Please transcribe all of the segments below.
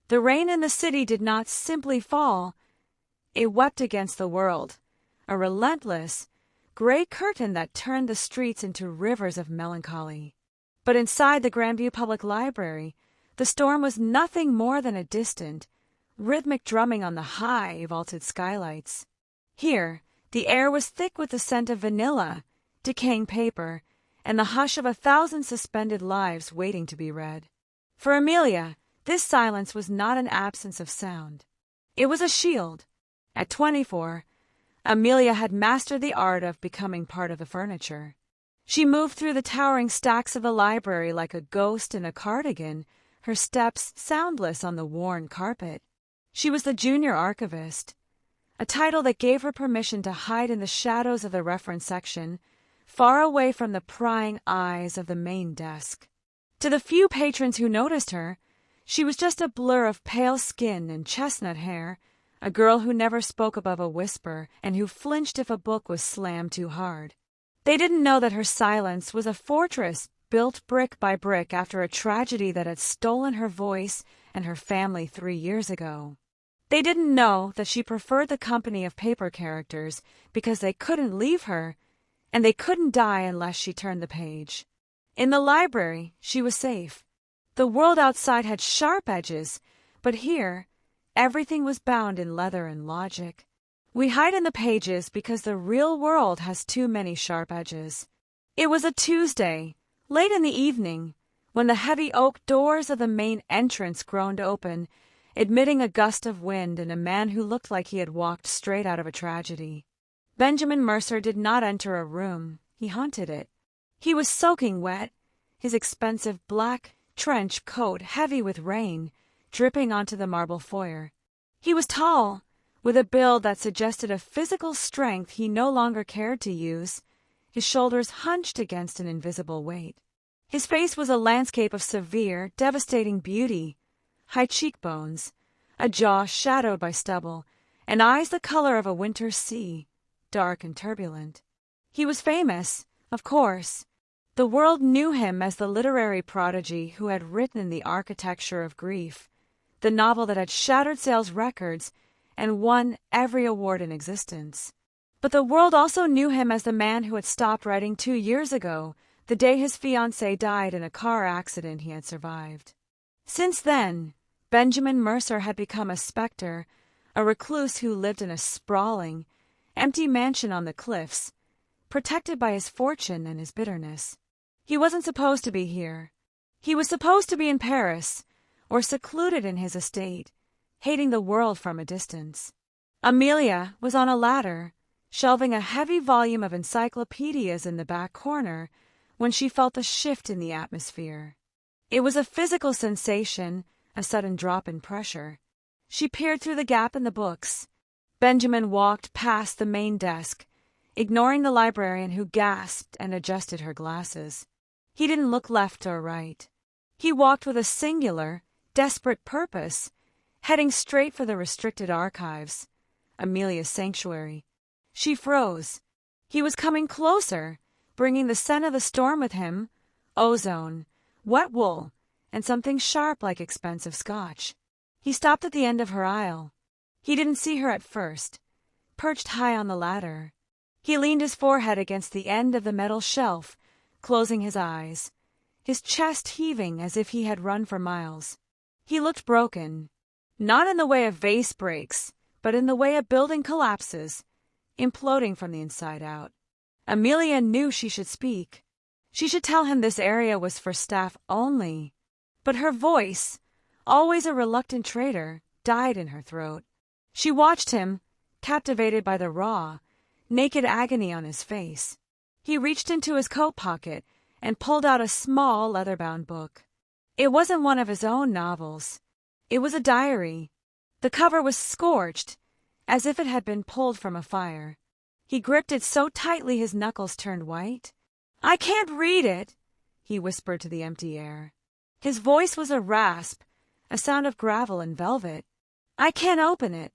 The rain in the city did not simply fall, it wept against the world, a relentless, gray curtain that turned the streets into rivers of melancholy. But inside the Grandview Public Library, the storm was nothing more than a distant, rhythmic drumming on the high, vaulted skylights. Here, the air was thick with the scent of vanilla, decaying paper, and the hush of 1,000 suspended lives waiting to be read. For Amelia, this silence was not an absence of sound. It was a shield. At 24, Amelia had mastered the art of becoming part of the furniture. She moved through the towering stacks of the library like a ghost in a cardigan, her steps soundless on the worn carpet. She was the junior archivist, a title that gave her permission to hide in the shadows of the reference section, far away from the prying eyes of the main desk. To the few patrons who noticed her, she was just a blur of pale skin and chestnut hair, a girl who never spoke above a whisper and who flinched if a book was slammed too hard. They didn't know that her silence was a fortress built brick by brick after a tragedy that had stolen her voice and her family 3 years ago. They didn't know that she preferred the company of paper characters because they couldn't leave her, and they couldn't die unless she turned the page. In the library, she was safe. The world outside had sharp edges, but here, everything was bound in leather and logic. We hide in the pages because the real world has too many sharp edges. It was a Tuesday, late in the evening, when the heavy oak doors of the main entrance groaned open, admitting a gust of wind and a man who looked like he had walked straight out of a tragedy. Benjamin Mercer did not enter a room. He haunted it. He was soaking wet, his expensive black trench coat heavy with rain, dripping onto the marble foyer. He was tall, with a build that suggested a physical strength he no longer cared to use, his shoulders hunched against an invisible weight. His face was a landscape of severe, devastating beauty, high cheekbones, a jaw shadowed by stubble, and eyes the color of a winter sea, dark and turbulent. He was famous, of course. The world knew him as the literary prodigy who had written The Architecture of Grief, the novel that had shattered sales records and won every award in existence. But the world also knew him as the man who had stopped writing 2 years ago, the day his fiancée died in a car accident he had survived. Since then, Benjamin Mercer had become a specter, a recluse who lived in a sprawling, empty mansion on the cliffs, protected by his fortune and his bitterness. He wasn't supposed to be here. He was supposed to be in Paris, or secluded in his estate, hating the world from a distance. Amelia was on a ladder, shelving a heavy volume of encyclopedias in the back corner, when she felt a shift in the atmosphere. It was a physical sensation, a sudden drop in pressure. She peered through the gap in the books. Benjamin walked past the main desk, ignoring the librarian who gasped and adjusted her glasses. He didn't look left or right. He walked with a singular, desperate purpose, heading straight for the restricted archives, Amelia's sanctuary. She froze. He was coming closer, bringing the scent of the storm with him, ozone, wet wool, and something sharp like expensive scotch. He stopped at the end of her aisle. He didn't see her at first, perched high on the ladder. He leaned his forehead against the end of the metal shelf, closing his eyes, his chest heaving as if he had run for miles. He looked broken, not in the way a vase breaks, but in the way a building collapses, imploding from the inside out. Amelia knew she should speak. She should tell him this area was for staff only. But her voice, always a reluctant traitor, died in her throat. She watched him, captivated by the raw, naked agony on his face. He reached into his coat pocket and pulled out a small leather-bound book. It wasn't one of his own novels. It was a diary. The cover was scorched, as if it had been pulled from a fire. He gripped it so tightly his knuckles turned white. "I can't read it," he whispered to the empty air. His voice was a rasp, a sound of gravel and velvet. "I can't open it."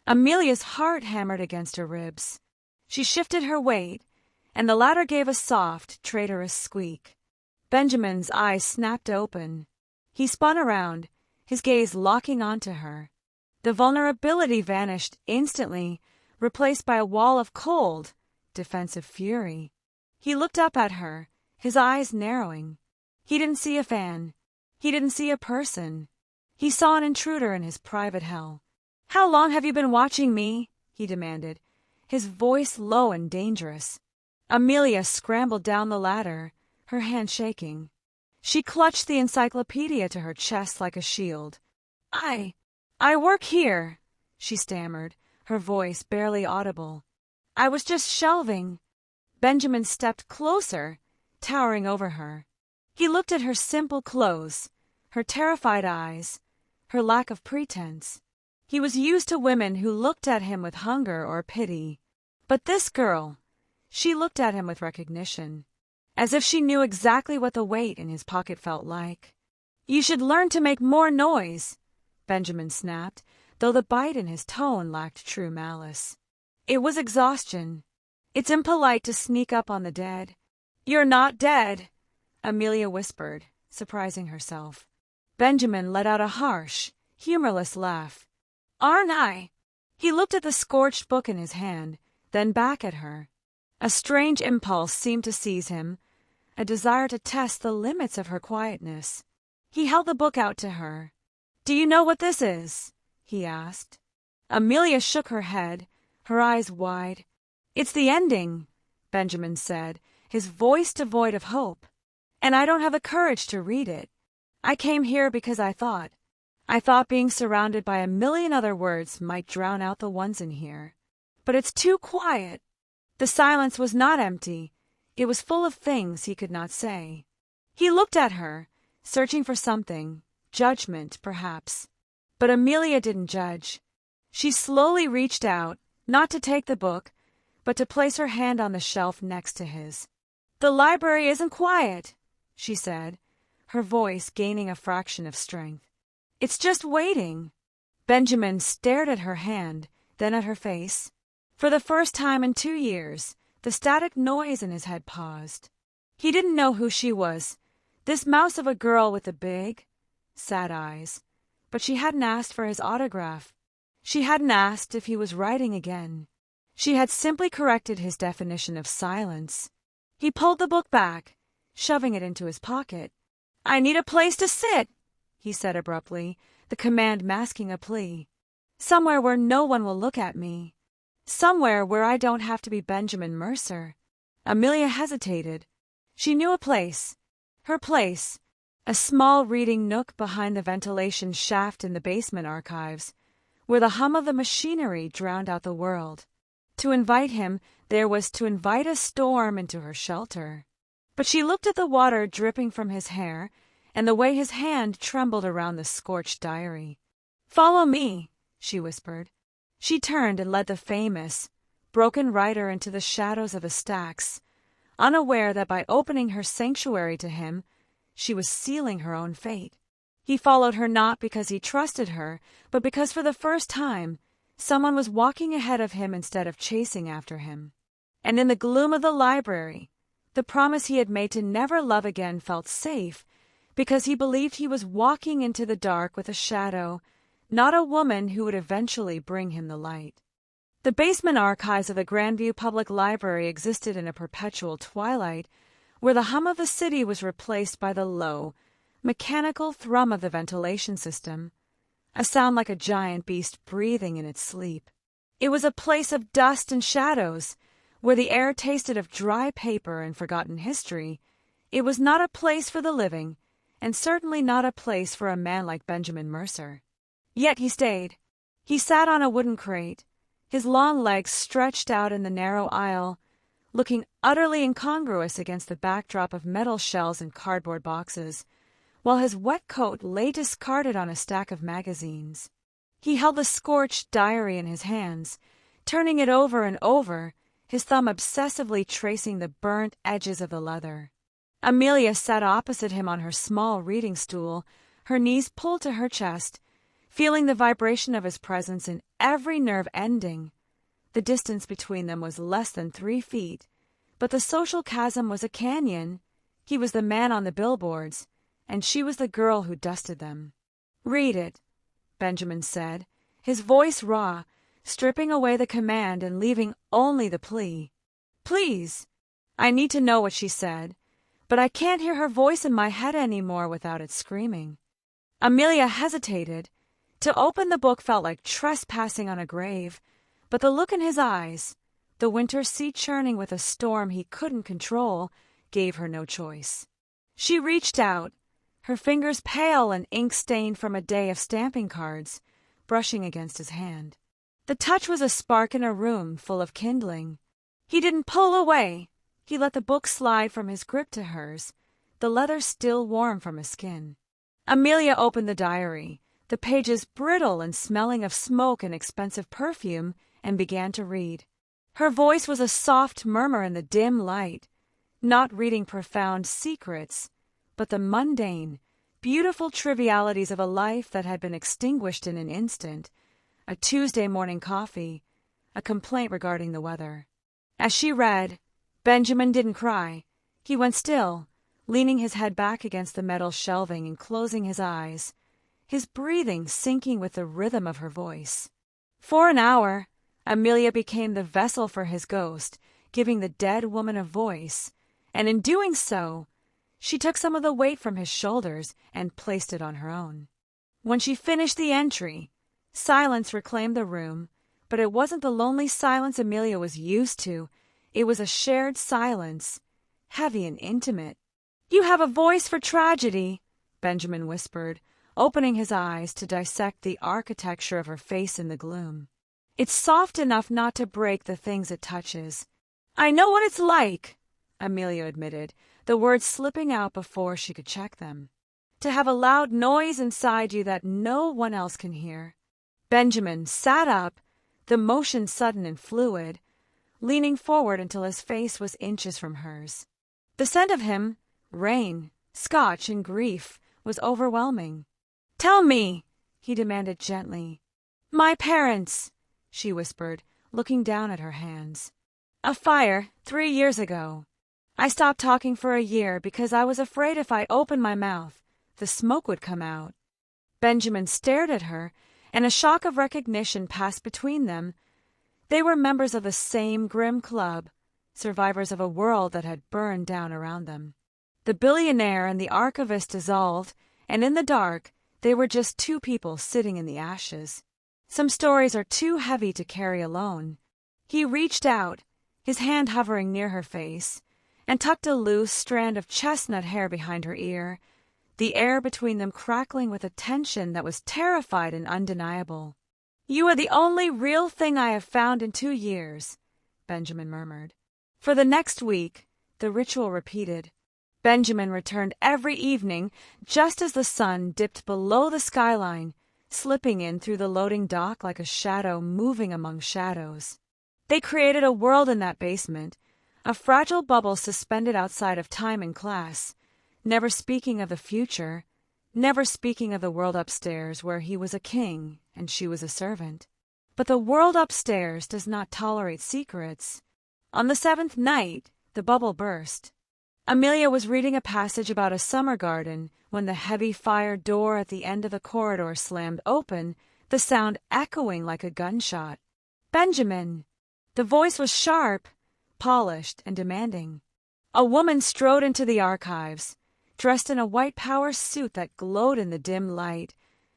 Amelia's heart hammered against her ribs. She shifted her weight, and the ladder gave a soft, traitorous squeak. Benjamin's eyes snapped open. He spun around, his gaze locking onto her. The vulnerability vanished instantly, replaced by a wall of cold, defensive fury. He looked up at her, his eyes narrowing. He didn't see a fan. He didn't see a person. He saw an intruder in his private hell. "How long have you been watching me?" he demanded, his voice low and dangerous. Amelia scrambled down the ladder, her hand shaking. She clutched the encyclopedia to her chest like a shield. I work here," she stammered, her voice barely audible. "I was just shelving." Benjamin stepped closer, towering over her. He looked at her simple clothes, her terrified eyes, her lack of pretense. He was used to women who looked at him with hunger or pity. But this girl, she looked at him with recognition, as if she knew exactly what the weight in his pocket felt like. "You should learn to make more noise," Benjamin snapped, though the bite in his tone lacked true malice. It was exhaustion. "It's impolite to sneak up on the dead." "You're not dead," Amelia whispered, surprising herself. Benjamin let out a harsh, humorless laugh. "Aren't I?" He looked at the scorched book in his hand, then back at her. A strange impulse seemed to seize him, a desire to test the limits of her quietness. He held the book out to her. "Do you know what this is?" he asked. Amelia shook her head, her eyes wide. "It's the ending," Benjamin said, his voice devoid of hope. "And I don't have the courage to read it. I came here because I thought being surrounded by a million other words might drown out the ones in here. But it's too quiet." The silence was not empty. It was full of things he could not say. He looked at her, searching for something, judgment, perhaps. But Amelia didn't judge. She slowly reached out, not to take the book, but to place her hand on the shelf next to his. "The library isn't quiet," she said, her voice gaining a fraction of strength. "It's just waiting." Benjamin stared at her hand, then at her face. For the first time in 2 years, the static noise in his head paused. He didn't know who she was, this mouse of a girl with the big, sad eyes. But she hadn't asked for his autograph. She hadn't asked if he was writing again. She had simply corrected his definition of silence. He pulled the book back, shoving it into his pocket. "I need a place to sit," he said abruptly, the command masking a plea. "Somewhere where no one will look at me. Somewhere where I don't have to be Benjamin Mercer." Amelia hesitated. She knew a place. Her place. A small reading nook behind the ventilation shaft in the basement archives, where the hum of the machinery drowned out the world. To invite him, there was to invite a storm into her shelter. But she looked at the water dripping from his hair and the way his hand trembled around the scorched diary. "Follow me," she whispered. She turned and led the famous, broken writer into the shadows of the stacks, unaware that by opening her sanctuary to him, she was sealing her own fate. He followed her not because he trusted her, but because for the first time, someone was walking ahead of him instead of chasing after him. And in the gloom of the library, the promise he had made to never love again felt safe because he believed he was walking into the dark with a shadow, not a woman who would eventually bring him the light. The basement archives of the Grandview Public Library existed in a perpetual twilight, where the hum of the city was replaced by the low, mechanical thrum of the ventilation system, a sound like a giant beast breathing in its sleep. It was a place of dust and shadows, where the air tasted of dry paper and forgotten history. It was not a place for the living, and certainly not a place for a man like Benjamin Mercer. Yet he stayed. He sat on a wooden crate, his long legs stretched out in the narrow aisle, looking utterly incongruous against the backdrop of metal shells and cardboard boxes, while his wet coat lay discarded on a stack of magazines. He held the scorched diary in his hands, turning it over and over, his thumb obsessively tracing the burnt edges of the leather. Amelia sat opposite him on her small reading stool, her knees pulled to her chest, feeling the vibration of his presence in every nerve ending. The distance between them was less than 3 feet, but the social chasm was a canyon. He was the man on the billboards, and she was the girl who dusted them. "Read it," Benjamin said, his voice raw, stripping away the command and leaving only the plea. "Please." I need to know what she said, but I can't hear her voice in my head anymore without it screaming. Amelia hesitated. To open the book felt like trespassing on a grave, but the look in his eyes, the winter sea churning with a storm he couldn't control, gave her no choice. She reached out, her fingers pale and ink-stained from a day of stamping cards, brushing against his hand. The touch was a spark in a room full of kindling. He didn't pull away. He let the book slide from his grip to hers, the leather still warm from his skin. Amelia opened the diary, the pages brittle and smelling of smoke and expensive perfume, and began to read. Her voice was a soft murmur in the dim light, not reading profound secrets, but the mundane, beautiful trivialities of a life that had been extinguished in an instant, a Tuesday morning coffee, a complaint regarding the weather. As she read, Benjamin didn't cry. He went still, leaning his head back against the metal shelving and closing his eyes, his breathing syncing with the rhythm of her voice. For an hour, Amelia became the vessel for his ghost, giving the dead woman a voice, and in doing so, she took some of the weight from his shoulders and placed it on her own. When she finished the entry, silence reclaimed the room, but it wasn't the lonely silence Amelia was used to. It was a shared silence, heavy and intimate. "You have a voice for tragedy," Benjamin whispered, opening his eyes to dissect the architecture of her face in the gloom. "It's soft enough not to break the things it touches." "I know what it's like," Amelia admitted, the words slipping out before she could check them. "To have a loud noise inside you that no one else can hear." Benjamin sat up, the motion sudden and fluid, leaning forward until his face was inches from hers. The scent of him, rain, scotch, and grief, was overwhelming. "Tell me," he demanded gently. "My parents," she whispered, looking down at her hands. "A fire 3 years ago. I stopped talking for a year because I was afraid if I opened my mouth, the smoke would come out." Benjamin stared at her, and a shock of recognition passed between them. They were members of the same grim club, survivors of a world that had burned down around them. The Billionaire and the archivist dissolved, and in the dark, they were just two people sitting in the ashes. Some stories are too heavy to carry alone. He reached out, his hand hovering near her face, and tucked a loose strand of chestnut hair behind her ear, the air between them crackling with a tension that was terrified and undeniable. "You are the only real thing I have found in 2 years," Benjamin murmured. For the next week, the ritual repeated. Benjamin returned every evening, just as the sun dipped below the skyline, slipping in through the loading dock like a shadow moving among shadows. They created a world in that basement, a fragile bubble suspended outside of time and class, never speaking of the future, never speaking of the world upstairs where he was a king and she was a servant. But the world upstairs does not tolerate secrets. On the 7th night, the bubble burst. Amelia was reading a passage about a summer garden when the heavy fire door at the end of the corridor slammed open, the sound echoing like a gunshot. "Benjamin!" The voice was sharp, polished, and demanding. A woman strode into the archives, dressed in a white power suit that glowed in the dim light,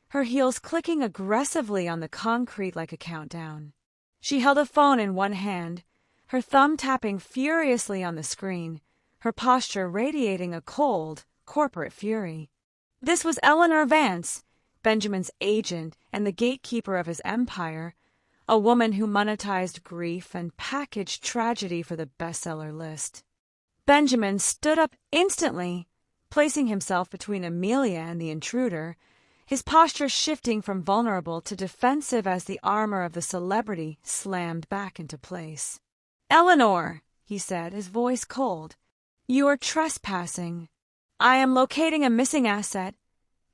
her heels clicking aggressively on the concrete like a countdown. She held a phone in one hand, her thumb tapping furiously on the screen, her posture radiating a cold, corporate fury. This was Eleanor Vance, Benjamin's agent and the gatekeeper of his empire, a woman who monetized grief and packaged tragedy for the bestseller list. Benjamin stood up instantly, placing himself between Amelia and the intruder, his posture shifting from vulnerable to defensive as the armor of the celebrity slammed back into place. "Eleanor," he said, his voice cold, "you are trespassing." "I am locating a missing asset,"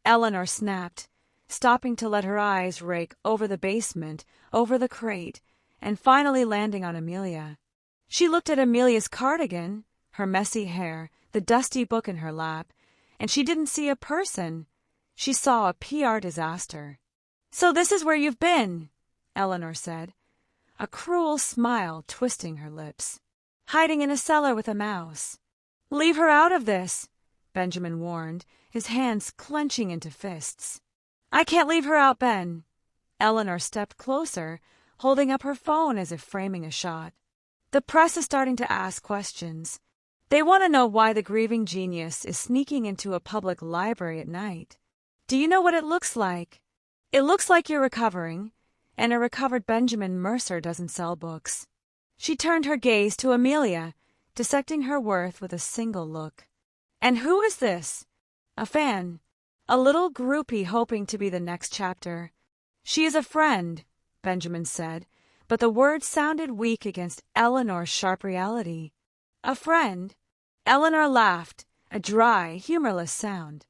Eleanor snapped, stopping to let her eyes rake over the basement, over the crate, and finally landing on Amelia. She looked at Amelia's cardigan, her messy hair, the dusty book in her lap, and she didn't see a person. She saw a PR disaster. "So this is where you've been," Eleanor said, a cruel smile twisting her lips. "Hiding in a cellar with a mouse." "Leave her out of this," Benjamin warned, his hands clenching into fists. "I can't leave her out, Ben." Eleanor stepped closer, holding up her phone as if framing a shot. "The press is starting to ask questions. They want to know why the grieving genius is sneaking into a public library at night. Do you know what it looks like? It looks like you're recovering, and a recovered Benjamin Mercer doesn't sell books." She turned her gaze to Amelia, dissecting her worth with a single look. "And who is this?" "A fan. A little groupie hoping to be the next chapter." "She is a friend," Benjamin said, but the words sounded weak against Eleanor's sharp reality. "A friend?" Eleanor laughed, a dry, humorless sound.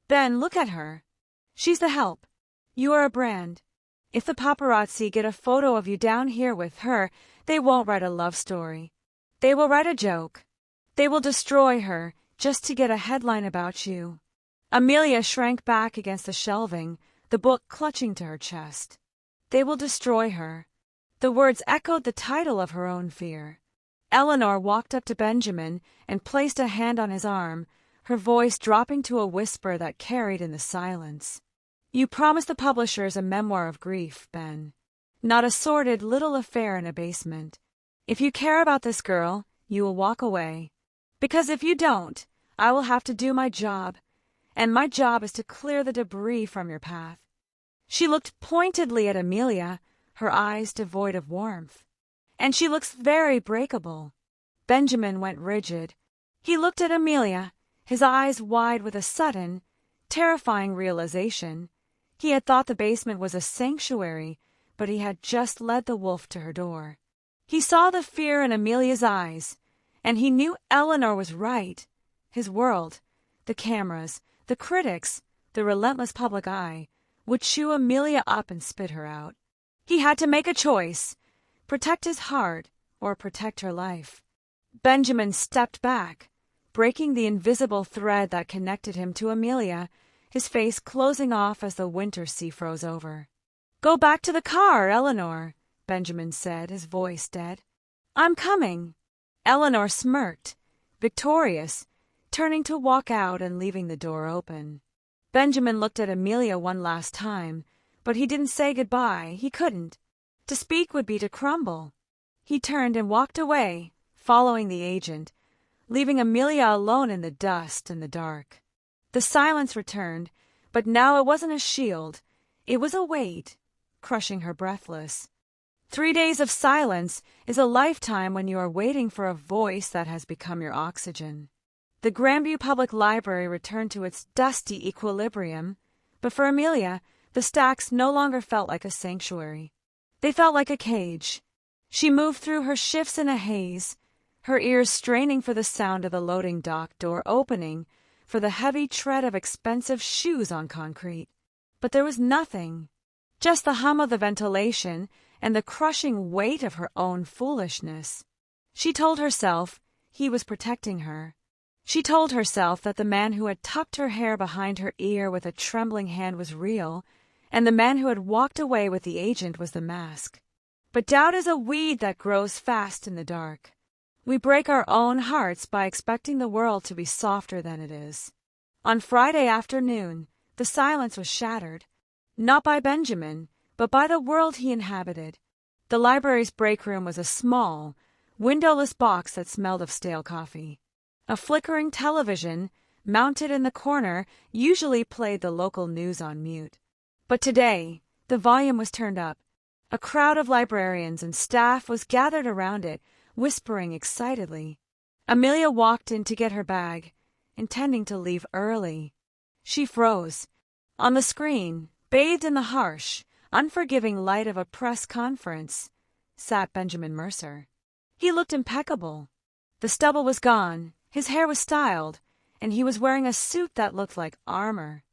"Ben, look at her. She's the help. You are a brand. If the paparazzi get a photo of you down here with her, they won't write a love story. They will write a joke. They will destroy her just to get a headline about you." Amelia shrank back against the shelving, the book clutching to her chest. "They will destroy her." The words echoed the title of her own fear. Eleanor walked up to Benjamin and placed a hand on his arm, her voice dropping to a whisper that carried in the silence. "You promised the publishers a memoir of grief, Ben. Not a sordid little affair in a basement. If you care about this girl, you will walk away. Because if you don't, I will have to do my job, and my job is to clear the debris from your path." She looked pointedly at Amelia, her eyes devoid of warmth. "And she looks very breakable." Benjamin went rigid. He looked at Amelia, his eyes wide with a sudden, terrifying realization. He had thought the basement was a sanctuary, but he had just led the wolf to her door. He saw the fear in Amelia's eyes, and he knew Eleanor was right. His world, the cameras, the critics, the relentless public eye, would chew Amelia up and spit her out. He had to make a choice, protect his heart or protect her life. Benjamin stepped back, breaking the invisible thread that connected him to Amelia, his face closing off as the winter sea froze over. "Go back to the car, Eleanor," Benjamin said, his voice dead. "I'm coming." Eleanor smirked, victorious, turning to walk out and leaving the door open. Benjamin looked at Amelia one last time, but he didn't say goodbye. He couldn't. To speak would be to crumble. He turned and walked away, following the agent, leaving Amelia alone in the dust and the dark. The silence returned, but now it wasn't a shield. It was a weight, crushing her breathless. 3 days of silence is a lifetime when you are waiting for a voice that has become your oxygen. The Grandview Public Library returned to its dusty equilibrium, but for Amelia, the stacks no longer felt like a sanctuary. They felt like a cage. She moved through her shifts in a haze, her ears straining for the sound of the loading dock door opening, for the heavy tread of expensive shoes on concrete. But there was nothing, just the hum of the ventilation and the crushing weight of her own foolishness. She told herself he was protecting her. She told herself that the man who had tucked her hair behind her ear with a trembling hand was real, and the man who had walked away with the agent was the mask. But doubt is a weed that grows fast in the dark. We break our own hearts by expecting the world to be softer than it is. On Friday afternoon, the silence was shattered, not by Benjamin, but by the world he inhabited. The library's break room was a small, windowless box that smelled of stale coffee. A flickering television, mounted in the corner, usually played the local news on mute. But today, the volume was turned up. A crowd of librarians and staff was gathered around it, whispering excitedly. Amelia walked in to get her bag, intending to leave early. She froze. On the screen, bathed in the harsh, unforgiving light of a press conference, sat Benjamin Mercer. He looked impeccable. The stubble was gone, his hair was styled, and he was wearing a suit that looked like armor.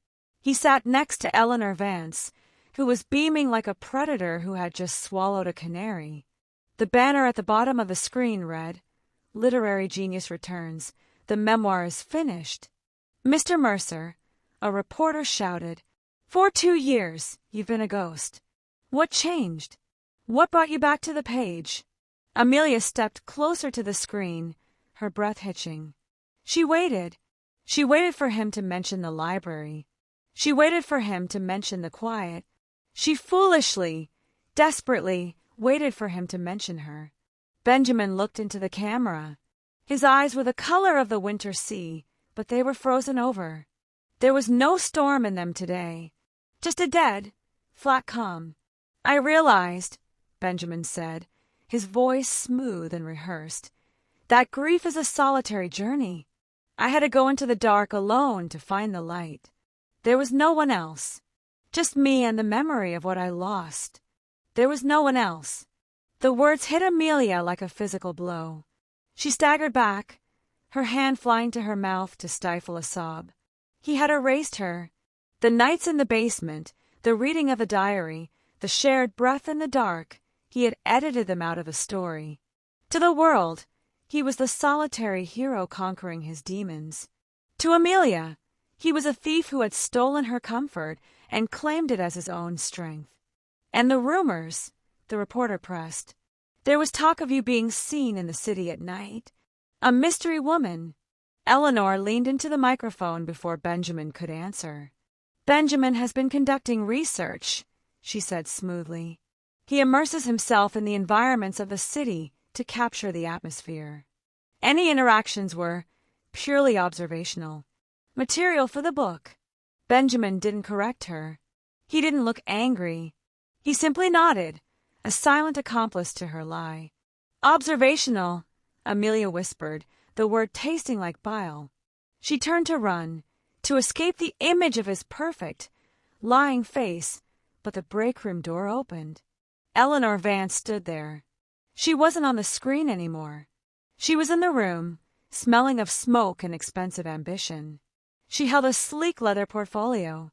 He sat next to Eleanor Vance, who was beaming like a predator who had just swallowed a canary. The banner at the bottom of the screen read, "Literary Genius Returns. The memoir is finished." Mr. Mercer, a reporter shouted. For 2 years, you've been a ghost. What changed? What brought you back to the page? Amelia stepped closer to the screen, her breath hitching. She waited. She waited for him to mention the library. She waited for him to mention the quiet. She foolishly, desperately waited for him to mention her. Benjamin looked into the camera. His eyes were the color of the winter sea, but they were frozen over. There was no storm in them today, just a dead, flat calm. I realized, Benjamin said, his voice smooth and rehearsed, that grief is a solitary journey. I had to go into the dark alone to find the light. There was no one else, just me and the memory of what I lost. There was no one else. The words hit Amelia like a physical blow. She staggered back, her hand flying to her mouth to stifle a sob. He had erased her. The nights in the basement, the reading of the diary, the shared breath in the dark, he had edited them out of the story. To the world, he was the solitary hero conquering his demons. To Amelia, he was a thief who had stolen her comfort and claimed it as his own strength. And the rumors, the reporter pressed. There was talk of you being seen in the city at night. A mystery woman. Eleanor leaned into the microphone before Benjamin could answer. Benjamin has been conducting research, she said smoothly. He immerses himself in the environments of the city to capture the atmosphere. Any interactions were purely observational. Material for the book. Benjamin didn't correct her. He didn't look angry. He simply nodded, a silent accomplice to her lie. Observational, Amelia whispered, the word tasting like bile. She turned to run, to escape the image of his perfect, lying face, but the break room door opened. Eleanor Vance stood there. She wasn't on the screen anymore. She was in the room, smelling of smoke and expensive ambition. She held a sleek leather portfolio.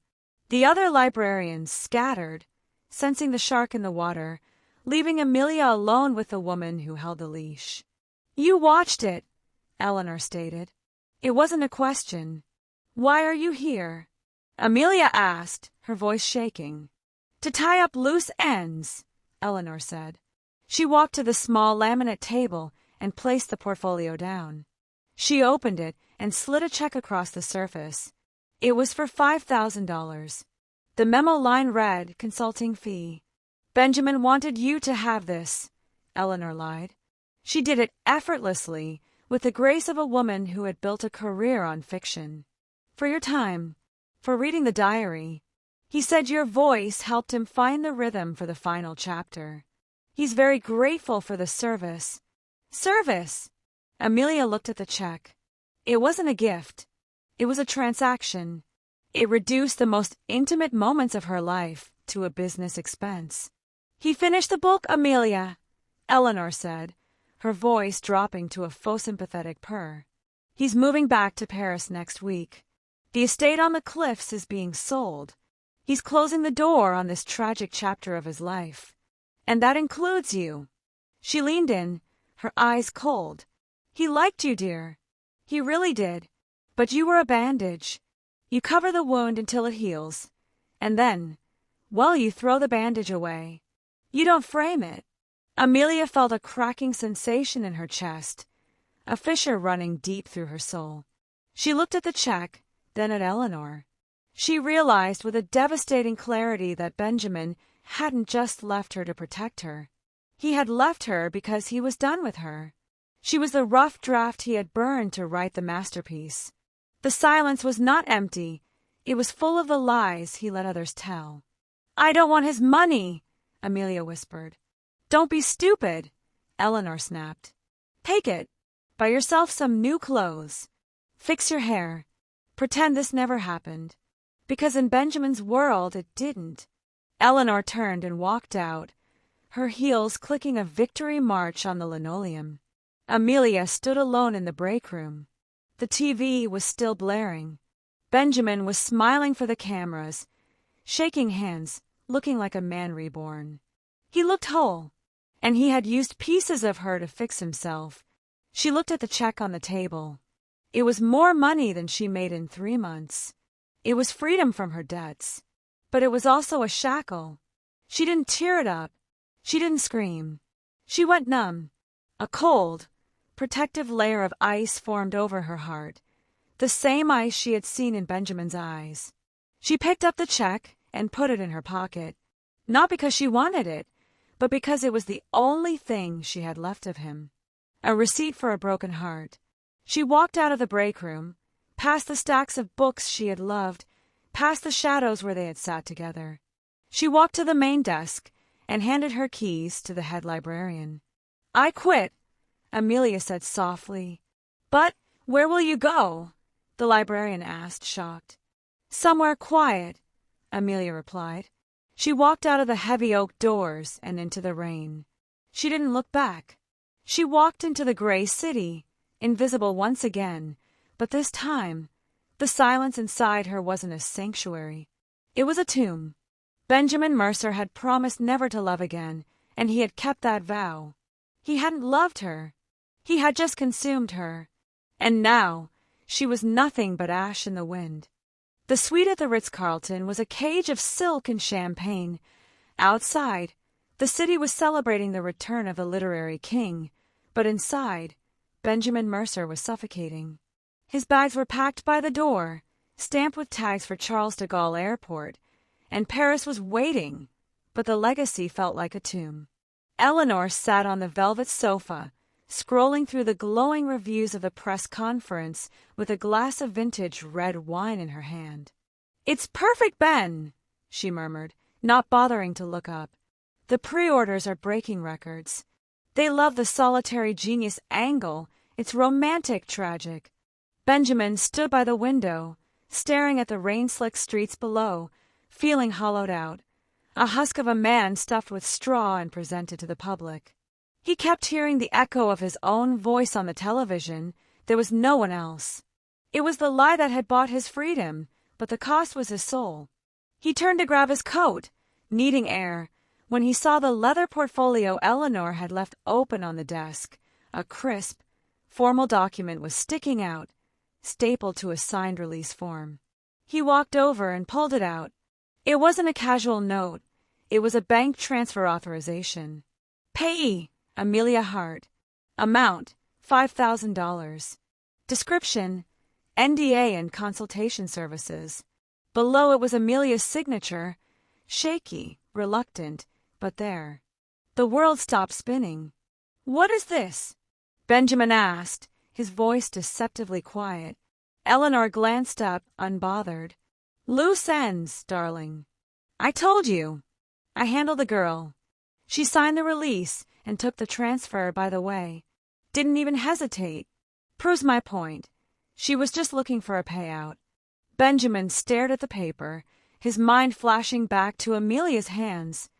The other librarians scattered, sensing the shark in the water, leaving Amelia alone with the woman who held the leash. You watched it, Eleanor stated. It wasn't a question. Why are you here? Amelia asked, her voice shaking. To tie up loose ends, Eleanor said. She walked to the small laminate table and placed the portfolio down. She opened it and slid a check across the surface. It was for $5,000. The memo line read, consulting fee. Benjamin wanted you to have this, Eleanor lied. She did it effortlessly, with the grace of a woman who had built a career on fiction. For your time, for reading the diary. He said your voice helped him find the rhythm for the final chapter. He's very grateful for the service. Service! Amelia looked at the check. It wasn't a gift. It was a transaction. It reduced the most intimate moments of her life to a business expense. He finished the book, Amelia, Eleanor said, her voice dropping to a faux sympathetic purr. He's moving back to Paris next week. The estate on the cliffs is being sold. He's closing the door on this tragic chapter of his life. And that includes you. She leaned in, her eyes cold. He liked you, dear. He really did. But you were a bandage. You cover the wound until it heals. And then, well, you throw the bandage away. You don't frame it. Amelia felt a cracking sensation in her chest, a fissure running deep through her soul. She looked at the check, then at Eleanor. She realized with a devastating clarity that Benjamin hadn't just left her to protect her. He had left her because he was done with her. She was the rough draft he had burned to write the masterpiece. The silence was not empty. It was full of the lies he let others tell. I don't want his money, Amelia whispered. Don't be stupid, Eleanor snapped. Take it. Buy yourself some new clothes. Fix your hair. Pretend this never happened. Because in Benjamin's world it didn't. Eleanor turned and walked out, her heels clicking a victory march on the linoleum. Amelia stood alone in the break room. The TV was still blaring. Benjamin was smiling for the cameras, shaking hands, looking like a man reborn. He looked whole, and he had used pieces of her to fix himself. She looked at the check on the table. It was more money than she made in 3 months. It was freedom from her debts. But it was also a shackle. She didn't tear it up. She didn't scream. She went numb. A cold, protective layer of ice formed over her heart, the same ice she had seen in Benjamin's eyes. She picked up the check and put it in her pocket, not because she wanted it, but because it was the only thing she had left of him. A receipt for a broken heart. She walked out of the break room, past the stacks of books she had loved, past the shadows where they had sat together. She walked to the main desk and handed her keys to the head librarian. "I quit," Amelia said softly. "But where will you go?" the librarian asked, shocked. "Somewhere quiet," Amelia replied. She walked out of the heavy oak doors and into the rain. She didn't look back. She walked into the gray city, invisible once again, but this time the silence inside her wasn't a sanctuary. It was a tomb. Benjamin Mercer had promised never to love again, and he had kept that vow. He hadn't loved her. He had just consumed her. And now she was nothing but ash in the wind. The suite at the Ritz-Carlton was a cage of silk and champagne. Outside, the city was celebrating the return of the literary king, but inside, Benjamin Mercer was suffocating. His bags were packed by the door, stamped with tags for Charles de Gaulle Airport, and Paris was waiting, but the legacy felt like a tomb. Eleanor sat on the velvet sofa, scrolling through the glowing reviews of the press conference with a glass of vintage red wine in her hand. "It's perfect, Ben," she murmured, not bothering to look up. "The pre-orders are breaking records. They love the solitary genius angle. It's romantic tragic." Benjamin stood by the window, staring at the rain-slicked streets below, feeling hollowed out, a husk of a man stuffed with straw and presented to the public. He kept hearing the echo of his own voice on the television. There was no one else. It was the lie that had bought his freedom, but the cost was his soul. He turned to grab his coat, needing air, when he saw the leather portfolio Eleanor had left open on the desk. A crisp, formal document was sticking out, stapled to a signed release form. He walked over and pulled it out. It wasn't a casual note. It was a bank transfer authorization. Payee, Amelia Hart. Amount, $5,000. Description, NDA and consultation services. Below it was Amelia's signature, shaky, reluctant, but there. The world stopped spinning. "What is this?" Benjamin asked, his voice deceptively quiet. Eleanor glanced up, unbothered. "Loose ends, darling. I told you. I handled the girl." She signed the release and took the transfer by the way. Didn't even hesitate. Proves my point. She was just looking for a payout. Benjamin stared at the paper, his mind flashing back to Amelia's hands,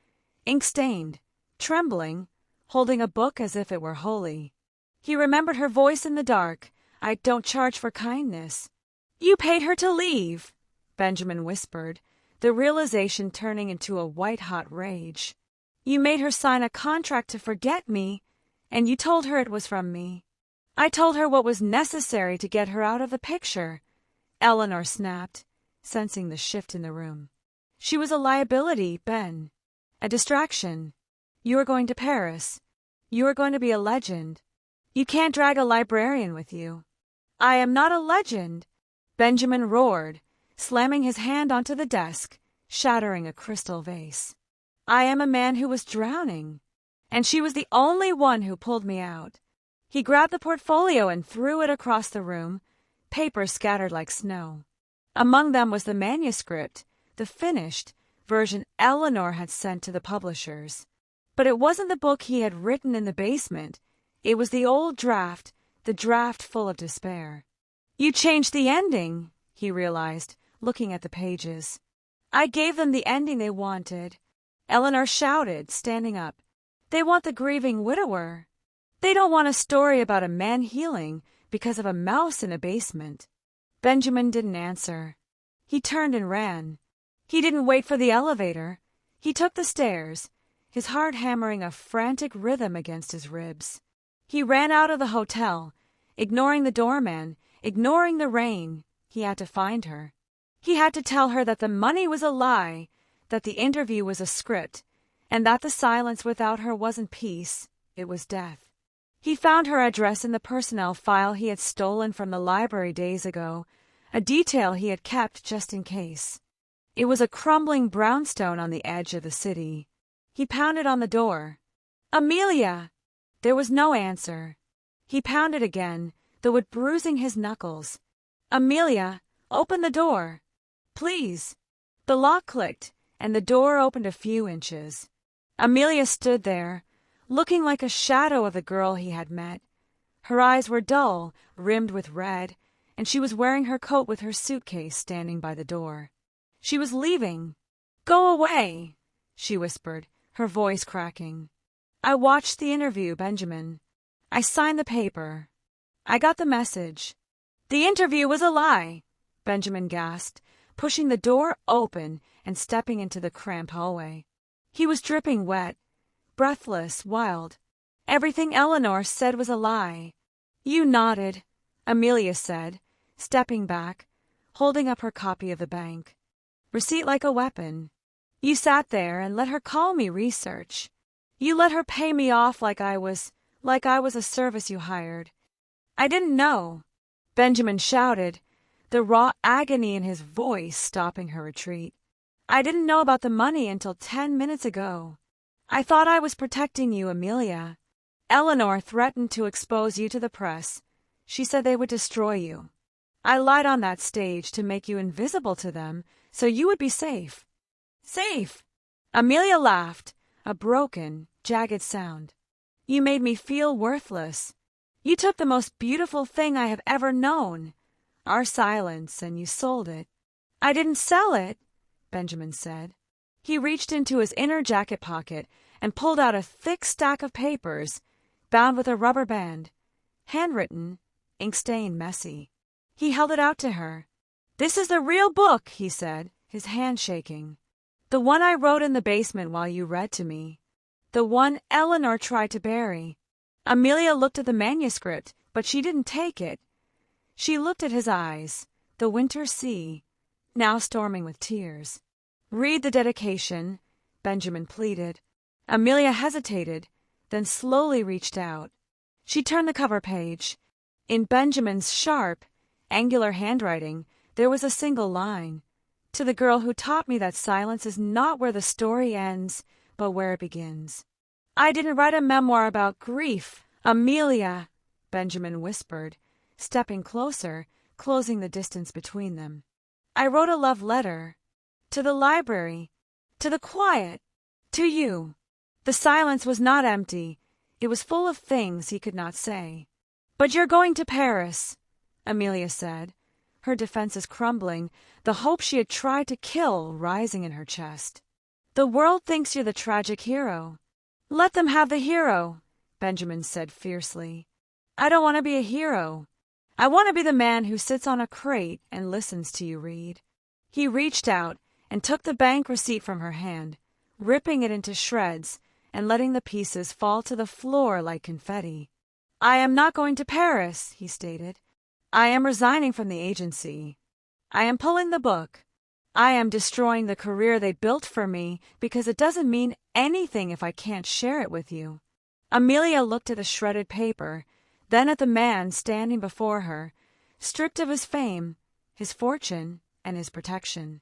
ink-stained, trembling, holding a book as if it were holy. He remembered her voice in the dark. "I don't charge for kindness." "You paid her to leave," Benjamin whispered, the realization turning into a white-hot rage. "You made her sign a contract to forget me, and you told her it was from me." "I told her what was necessary to get her out of the picture," Eleanor snapped, sensing the shift in the room. "She was a liability, Ben. A distraction. You are going to Paris. You are going to be a legend. You can't drag a librarian with you." "I am not a legend," Benjamin roared, slamming his hand onto the desk, shattering a crystal vase. "I am a man who was drowning, and she was the only one who pulled me out." He grabbed the portfolio and threw it across the room, papers scattered like snow. Among them was the manuscript, the finished version Eleanor had sent to the publishers. But it wasn't the book he had written in the basement. It was the old draft, the draft full of despair. "You changed the ending," he realized, looking at the pages. "I gave them the ending they wanted," Eleanor shouted, standing up. "They want the grieving widower. They don't want a story about a man healing because of a mouse in a basement." Benjamin didn't answer. He turned and ran. He didn't wait for the elevator. He took the stairs, his heart hammering a frantic rhythm against his ribs. He ran out of the hotel, ignoring the doorman, ignoring the rain. He had to find her. He had to tell her that the money was a lie, that the interview was a script, and that the silence without her wasn't peace, it was death. He found her address in the personnel file he had stolen from the library days ago, a detail he had kept just in case. It was a crumbling brownstone on the edge of the city. He pounded on the door. "Amelia!" There was no answer. He pounded again, though it bruising his knuckles. "Amelia, open the door. Please." The lock clicked, and the door opened a few inches. Amelia stood there, looking like a shadow of the girl he had met. Her eyes were dull, rimmed with red, and she was wearing her coat with her suitcase standing by the door. She was leaving. "Go away," she whispered, her voice cracking. "I watched the interview, Benjamin. I signed the paper. I got the message." "The interview was a lie," Benjamin gasped, pushing the door open and stepping into the cramped hallway. He was dripping wet, breathless, wild. "Everything Eleanor said was a lie." "You nodded," Amelia said, stepping back, holding up her copy of the bank. "Receipt like a weapon. You sat there and let her call me research. You let her pay me off like I was a service you hired. I didn't know," Benjamin shouted, the raw agony in his voice stopping her retreat. "I didn't know about the money until 10 minutes ago. I thought I was protecting you, Amelia. Eleanor threatened to expose you to the press. She said they would destroy you. I lied on that stage to make you invisible to them, so you would be safe." "Safe?" Amelia laughed, a broken, jagged sound. "You made me feel worthless. You took the most beautiful thing I have ever known, our silence, and you sold it." "I didn't sell it," Benjamin said. He reached into his inner jacket pocket and pulled out a thick stack of papers, bound with a rubber band, handwritten, ink-stained, messy. He held it out to her. "This is the real book," he said, his hand shaking. "The one I wrote in the basement while you read to me. The one Eleanor tried to bury." Amelia looked at the manuscript, but she didn't take it. She looked at his eyes, the winter sea, now storming with tears. "Read the dedication," Benjamin pleaded. Amelia hesitated, then slowly reached out. She turned the cover page. In Benjamin's sharp, angular handwriting, there was a single line. "To the girl who taught me that silence is not where the story ends, but where it begins." "I didn't write a memoir about grief, Amelia," Benjamin whispered, stepping closer, closing the distance between them. "I wrote a love letter. To the library. To the quiet. To you." The silence was not empty. It was full of things he could not say. "But you're going to Paris," Amelia said, her defenses crumbling, the hope she had tried to kill rising in her chest. "The world thinks you're the tragic hero." "Let them have the hero," Benjamin said fiercely. "I don't want to be a hero. I want to be the man who sits on a crate and listens to you read." He reached out and took the bank receipt from her hand, ripping it into shreds and letting the pieces fall to the floor like confetti. "I am not going to Paris," he stated. "I am resigning from the agency. I am pulling the book. I am destroying the career they built for me because it doesn't mean anything if I can't share it with you." Amelia looked at the shredded paper, then at the man standing before her, stripped of his fame, his fortune, and his protection.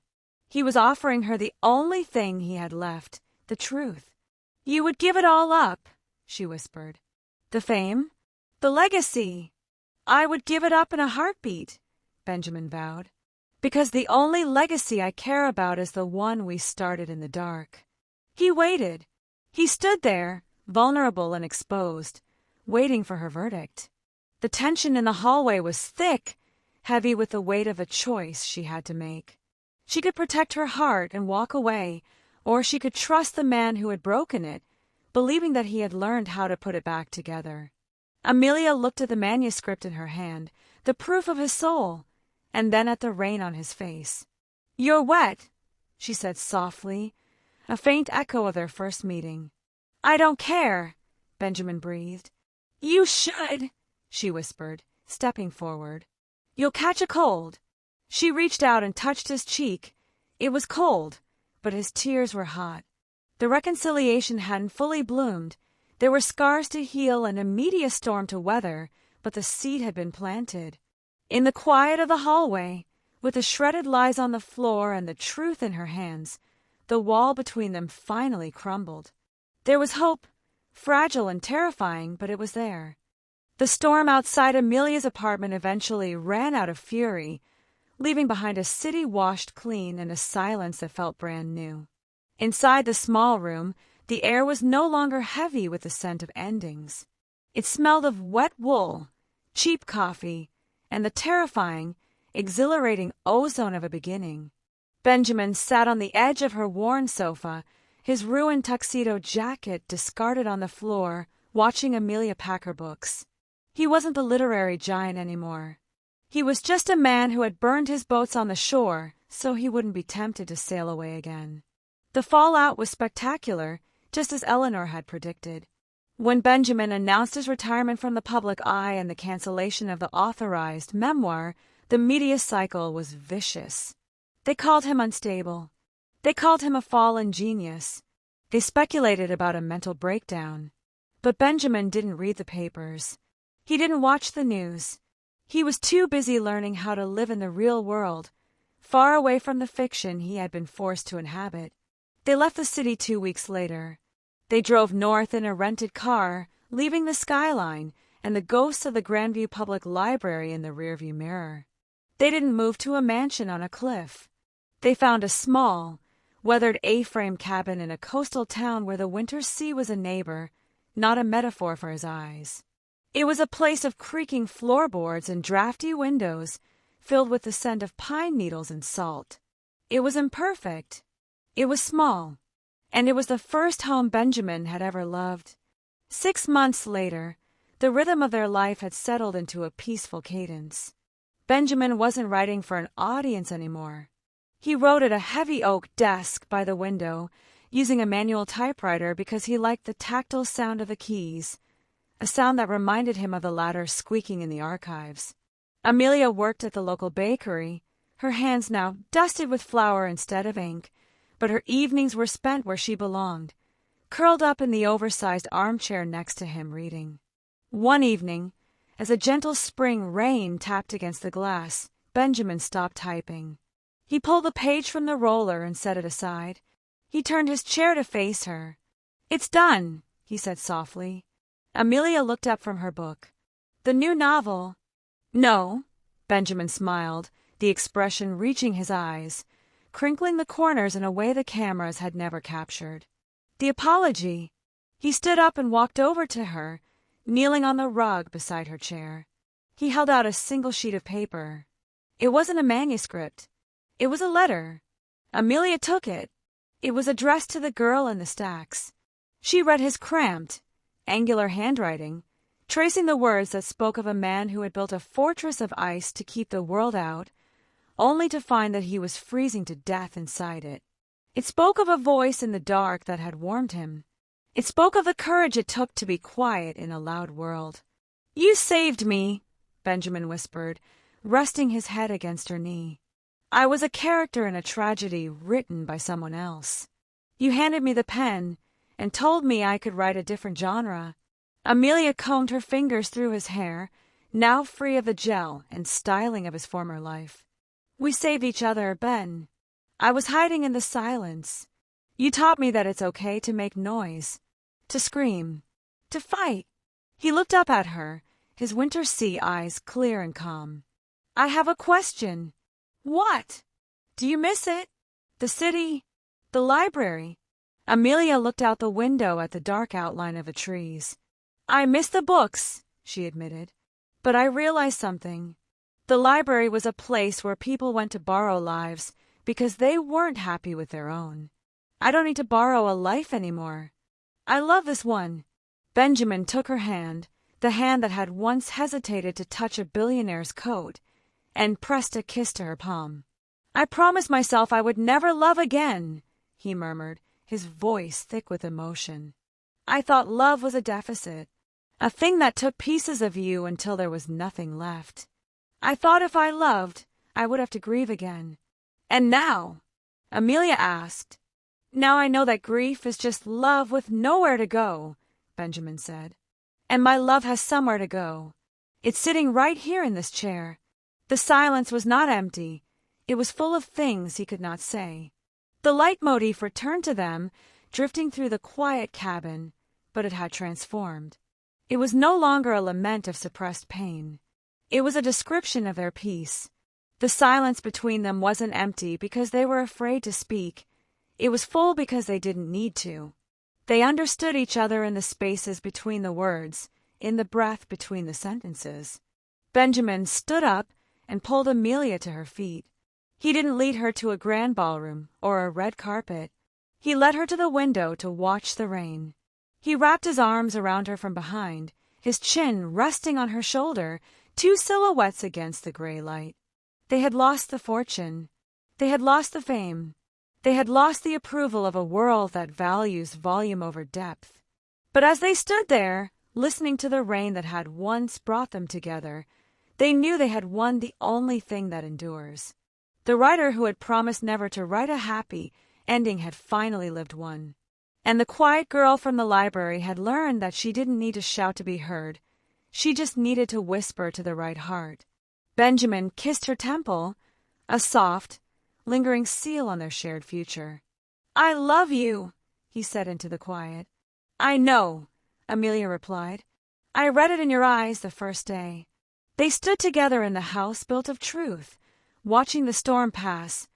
He was offering her the only thing he had left, the truth. "You would give it all up," she whispered. "The fame? The legacy?" "I would give it up in a heartbeat," Benjamin vowed, "because the only legacy I care about is the one we started in the dark." He waited. He stood there, vulnerable and exposed, waiting for her verdict. The tension in the hallway was thick, heavy with the weight of a choice she had to make. She could protect her heart and walk away, or she could trust the man who had broken it, believing that he had learned how to put it back together. Amelia looked at the manuscript in her hand, the proof of his soul, and then at the rain on his face. "You're wet," she said softly, a faint echo of their first meeting. "I don't care," Benjamin breathed. "You should," she whispered, stepping forward. "You'll catch a cold." She reached out and touched his cheek. It was cold, but his tears were hot. The reconciliation hadn't fully bloomed. There were scars to heal and a media storm to weather, but the seed had been planted. In the quiet of the hallway, with the shredded lies on the floor and the truth in her hands, the wall between them finally crumbled. There was hope, fragile and terrifying, but it was there. The storm outside Amelia's apartment eventually ran out of fury, leaving behind a city washed clean and a silence that felt brand new. Inside the small room, the air was no longer heavy with the scent of endings. It smelled of wet wool, cheap coffee, and the terrifying, exhilarating ozone of a beginning. Benjamin sat on the edge of her worn sofa, his ruined tuxedo jacket discarded on the floor, watching Amelia pack her books. He wasn't the literary giant anymore. He was just a man who had burned his boats on the shore so he wouldn't be tempted to sail away again. The fallout was spectacular, just as Eleanor had predicted. When Benjamin announced his retirement from the public eye and the cancellation of the authorized memoir, the media cycle was vicious. They called him unstable. They called him a fallen genius. They speculated about a mental breakdown. But Benjamin didn't read the papers. He didn't watch the news. He was too busy learning how to live in the real world, far away from the fiction he had been forced to inhabit. They left the city 2 weeks later. They drove north in a rented car, leaving the skyline and the ghosts of the Grandview Public Library in the rearview mirror. They didn't move to a mansion on a cliff. They found a small, weathered A-frame cabin in a coastal town where the winter sea was a neighbor, not a metaphor for his eyes. It was a place of creaking floorboards and drafty windows, filled with the scent of pine needles and salt. It was imperfect. It was small. And it was the first home Benjamin had ever loved. 6 months later, the rhythm of their life had settled into a peaceful cadence. Benjamin wasn't writing for an audience anymore. He wrote at a heavy oak desk by the window, using a manual typewriter because he liked the tactile sound of the keys, a sound that reminded him of the ladder squeaking in the archives. Amelia worked at the local bakery, her hands now dusted with flour instead of ink, but her evenings were spent where she belonged, curled up in the oversized armchair next to him reading. One evening, as a gentle spring rain tapped against the glass, Benjamin stopped typing. He pulled the page from the roller and set it aside. He turned his chair to face her. "It's done," he said softly. Amelia looked up from her book. "The new novel?" "No," Benjamin smiled, the expression reaching his eyes, crinkling the corners in a way the cameras had never captured. "The apology." He stood up and walked over to her, kneeling on the rug beside her chair. He held out a single sheet of paper. It wasn't a manuscript. It was a letter. Amelia took it. It was addressed to the girl in the stacks. She read his cramped, angular handwriting, tracing the words that spoke of a man who had built a fortress of ice to keep the world out, only to find that he was freezing to death inside it. It spoke of a voice in the dark that had warmed him. It spoke of the courage it took to be quiet in a loud world. "You saved me," Benjamin whispered, resting his head against her knee. "I was a character in a tragedy written by someone else. You handed me the pen and told me I could write a different genre." Amelia combed her fingers through his hair, now free of the gel and styling of his former life. "We saved each other, Ben. I was hiding in the silence. You taught me that it's okay to make noise, to scream, to fight." He looked up at her, his winter sea eyes clear and calm. "I have a question." "What?" "Do you miss it? The city? The library?" Amelia looked out the window at the dark outline of the trees. "I miss the books," she admitted. "But I realized something. The library was a place where people went to borrow lives because they weren't happy with their own. I don't need to borrow a life anymore. I love this one." Benjamin took her hand, the hand that had once hesitated to touch a billionaire's coat, and pressed a kiss to her palm. "I promised myself I would never love again," he murmured, his voice thick with emotion. "I thought love was a deficit, a thing that took pieces of you until there was nothing left. I thought if I loved, I would have to grieve again. And now? Amelia asked. Now I know that grief is just love with nowhere to go, Benjamin said. And my love has somewhere to go. It's sitting right here in this chair. The silence was not empty. It was full of things he could not say. The leitmotif returned to them, drifting through the quiet cabin, but it had transformed. It was no longer a lament of suppressed pain. It was a description of their peace. The silence between them wasn't empty because they were afraid to speak. It was full because they didn't need to. They understood each other in the spaces between the words, in the breath between the sentences. Benjamin stood up and pulled Amelia to her feet. He didn't lead her to a grand ballroom or a red carpet. He led her to the window to watch the rain. He wrapped his arms around her from behind, his chin resting on her shoulder, two silhouettes against the gray light. They had lost the fortune. They had lost the fame. They had lost the approval of a world that values volume over depth. But as they stood there, listening to the rain that had once brought them together, they knew they had won the only thing that endures. The writer who had promised never to write a happy ending had finally lived one. And the quiet girl from the library had learned that she didn't need to shout to be heard. She just needed to whisper to the right heart. Benjamin kissed her temple, a soft, lingering seal on their shared future. I love you, he said into the quiet. I know, Amelia replied. I read it in your eyes the first day. They stood together in the house built of truth, watching the storm pass,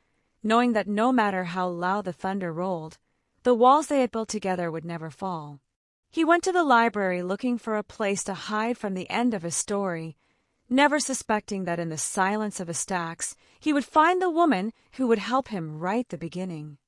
knowing that no matter how loud the thunder rolled, the walls they had built together would never fall. He went to the library looking for a place to hide from the end of his story, never suspecting that in the silence of his stacks he would find the woman who would help him write the beginning.